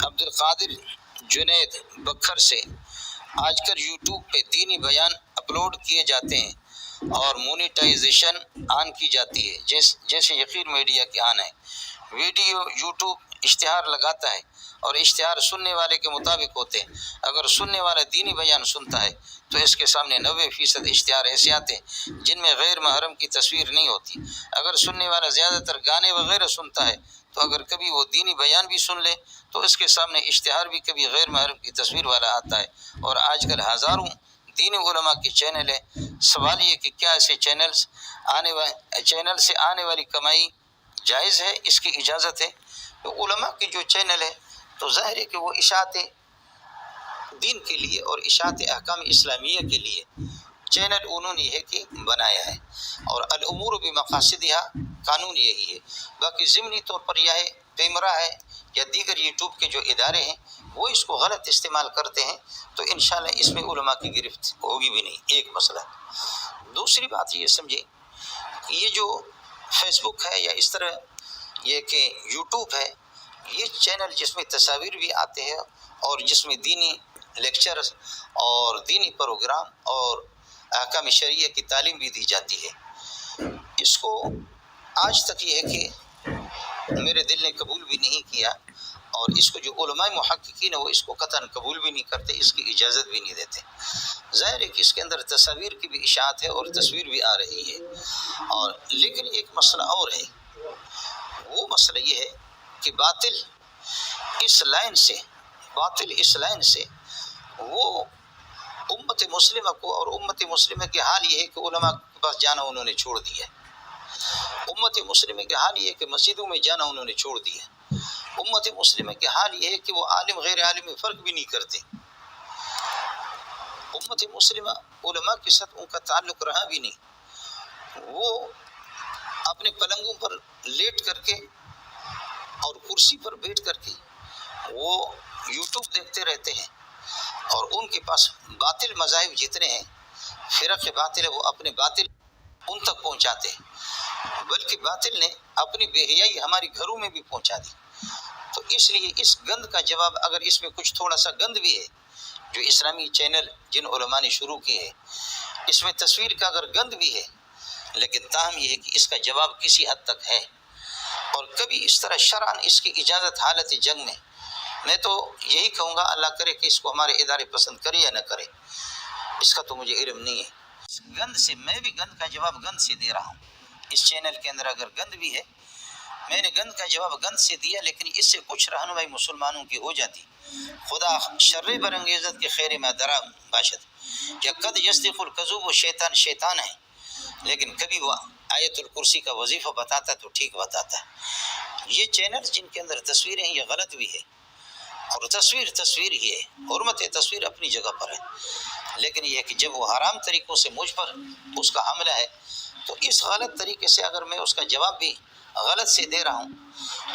عبد القادر جنید بکھر سے آج کل یوٹیوب پہ دینی بیان اپلوڈ کیے جاتے ہیں اور مونیٹائزیشن آن کی جاتی ہے، جیسے یقین میڈیا کے آن ہے۔ ویڈیو یوٹیوب اشتہار لگاتا ہے اور اشتہار سننے والے کے مطابق ہوتے ہیں۔ اگر سننے والا دینی بیان سنتا ہے تو اس کے سامنے 90% اشتہار ایسے آتے ہیں جن میں غیر محرم کی تصویر نہیں ہوتی۔ اگر سننے والا زیادہ تر گانے وغیرہ سنتا ہے تو اگر کبھی وہ دینی بیان بھی سن لے تو اس کے سامنے اشتہار بھی کبھی غیر محرم کی تصویر والا آتا ہے۔ اور آج کل ہزاروں دینی علماء کے چینل ہیں۔ سوال یہ کہ کیا ایسے چینل سے آنے والی کمائی جائز ہے، اس کی اجازت ہے؟ تو علماء کے جو چینل ہے تو ظاہر ہے کہ وہ اشاعت دین کے لیے اور اشاعت احکام اسلامیہ کے لیے چینل انہوں نے یہ کہ بنایا ہے، اور الامور بمقاصدها قانون یہی ہے۔ باقی ضمنی طور پر یہ ہے پیمرا ہے یا دیگر یوٹیوب کے جو ادارے ہیں وہ اس کو غلط استعمال کرتے ہیں تو انشاءاللہ اس میں علماء کی گرفت ہوگی بھی نہیں، ایک مسئلہ۔ دوسری بات یہ سمجھیں، یہ جو فیس بک ہے یا اس طرح یہ کہ یوٹیوب ہے، یہ چینل جس میں تصاویر بھی آتے ہیں اور جس میں دینی لیکچرز اور دینی پروگرام اور احکام شریعہ کی تعلیم بھی دی جاتی ہے، اس کو آج تک یہ ہے کہ میرے دل نے قبول بھی نہیں کیا، اور اس کو جو علماء محققین ہیں وہ اس کو قطعاً قبول بھی نہیں کرتے، اس کی اجازت بھی نہیں دیتے۔ ظاہر ہے کہ اس کے اندر تصاویر کی بھی اشاعت ہے اور تصویر بھی آ رہی ہے، اور لیکن ایک مسئلہ اور ہے، وہ مسئلہ یہ ہے کہ باطل اس لائن سے وہ امت مسلمہ کو، اور امت مسلمہ کے حال یہ ہے کہ علماء کے پاس جانا انہوں نے چھوڑ دیا ہے۔ امت مسلمہ کے حال یہ ہے کہ مسجدوں میں جانا انہوں نے چھوڑ دیا ہے۔ امت مسلمہ کے حال یہ ہے کہ وہ عالم غیر عالم میں فرق بھی نہیں کرتے۔ امت مسلمہ علماء کے ساتھ ان کا تعلق رہا بھی نہیں، وہ اپنے پلنگوں پر لیٹ کر کے اور کرسی پر بیٹھ کر کے وہ یوٹیوب دیکھتے رہتے ہیں، اور ان کے پاس باطل مذاہب جتنے ہیں، فرق باطل ہے، وہ اپنے باطل ان تک پہنچاتے ہیں، بلکہ باطل نے اپنی بے حیائی ہماری گھروں میں بھی پہنچا دی۔ تو اس لیے اس گند کا جواب، اگر اس میں کچھ تھوڑا سا گند بھی ہے، جو اسلامی چینل جن علماء نے شروع کیے ہیں، اس میں تصویر کا اگر گند بھی ہے، لیکن تاہم یہ ہے کہ اس کا جواب کسی حد تک ہے، اور کبھی اس طرح شرعاً اس کی اجازت حالت جنگ میں تو یہی کہوں گا، اللہ کرے کہ اس کو ہمارے ادارے پسند کرے یا نہ کرے، اس کا تو مجھے علم نہیں ہے۔ اس گند سے میں بھی گند کا جواب گند سے دے رہا ہوں۔ اس چینل کے اندر اگر گند بھی ہے، میں نے گند کا جواب گند سے دیا، لیکن اس سے کچھ رہنمائی مسلمانوں کی ہو جاتی۔ خدا شر برانگیزت کے خیر میں درا باشد، یا قد یصدق الکذوب، شیطان ہے، لیکن کبھی وہ آیت الکرسی کا وظیفہ بتاتا تو ٹھیک بتاتا ہے۔ یہ چینل جن کے اندر تصویریں ہیں یہ غلط بھی ہے، اور تصویر ہی ہے، حرمت تصویر اپنی جگہ پر ہے، لیکن یہ ہے کہ جب وہ حرام طریقوں سے مجھ پر اس کا حملہ ہے تو اس غلط طریقے سے اگر میں اس کا جواب بھی غلط سے دے رہا ہوں،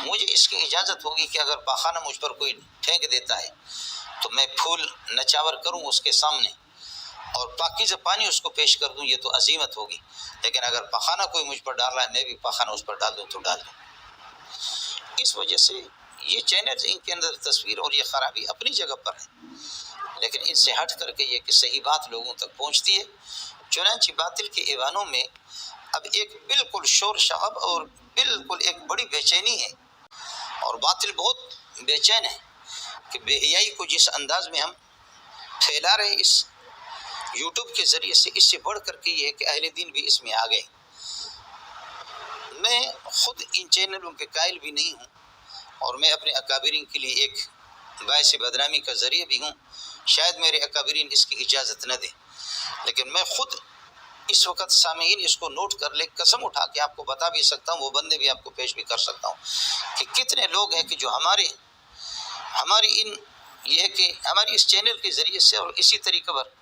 مجھے اس کی اجازت ہوگی کہ اگر پاخانہ مجھ پر کوئی پھینک دیتا ہے تو میں پھول نچاور کروں اس کے سامنے اور پاکیزہ پانی اس کو پیش کر دوں، یہ تو عظیمت ہوگی۔ لیکن اگر پاخانہ کوئی مجھ پر ڈال رہا ہے، میں بھی پاخانہ اس پر ڈال دوں تو ڈال دوں۔ اس وجہ سے یہ چینل ان کے اندر تصویر اور یہ خرابی اپنی جگہ پر ہے، لیکن ان سے ہٹ کر کے یہ کہ صحیح بات لوگوں تک پہنچتی ہے۔ چنانچہ باطل کے ایوانوں میں اب ایک بالکل شور شغب اور بالکل ایک بڑی بے چینی ہے، اور باطل بہت بے چین ہے کہ بے حیائی کو جس انداز میں ہم پھیلا رہے اس یوٹیوب کے ذریعے سے، اس سے بڑھ کر کے یہ ہے کہ اہل دین بھی اس میں آ گئے۔ میں خود ان چینلوں کے قائل بھی نہیں ہوں، اور میں اپنے اکابرین کے لیے ایک باعث بدنامی کا ذریعہ بھی ہوں، شاید میرے اکابرین اس کی اجازت نہ دیں، لیکن میں خود اس وقت سامعین اس کو نوٹ کر لے، قسم اٹھا کے آپ کو بتا بھی سکتا ہوں، وہ بندے بھی آپ کو پیش بھی کر سکتا ہوں کہ کتنے لوگ ہیں کہ جو ہماری یہ ہے کہ ہماری اس چینل کے ذریعے سے اور اسی طریقے پر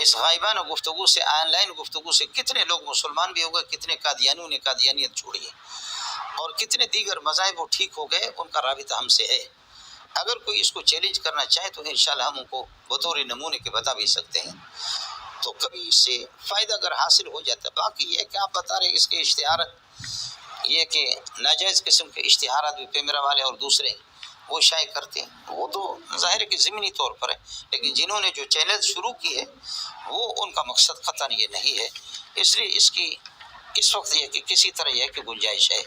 اس غائبانہ گفتگو سے، آن لائن گفتگو سے کتنے لوگ مسلمان بھی ہو گئے، کتنے قادیانیوں نے قادیانیت چھوڑی ہے، اور کتنے دیگر مذاہب وہ ٹھیک ہو گئے، ان کا رابطہ ہم سے ہے۔ اگر کوئی اس کو چیلنج کرنا چاہے تو انشاءاللہ ہم ان کو بطور نمونے کے بتا بھی سکتے ہیں، تو کبھی اس سے فائدہ اگر حاصل ہو جاتا ہے۔ باقی یہ ہے کہ آپ بتا رہے اس کے اشتہارات، یہ کہ ناجائز قسم کے اشتہارات بھی پیمرا والے اور دوسرے وہ شائع کرتے ہیں، وہ تو ظاہر ہے کہ ضمنی طور پر ہے، لیکن جنہوں نے جو چینل شروع کی ہے وہ ان کا مقصد قطعاً یہ نہیں ہے، اس لیے اس کی اس وقت یہ کہ کسی طرح یہ کہ گنجائش ہے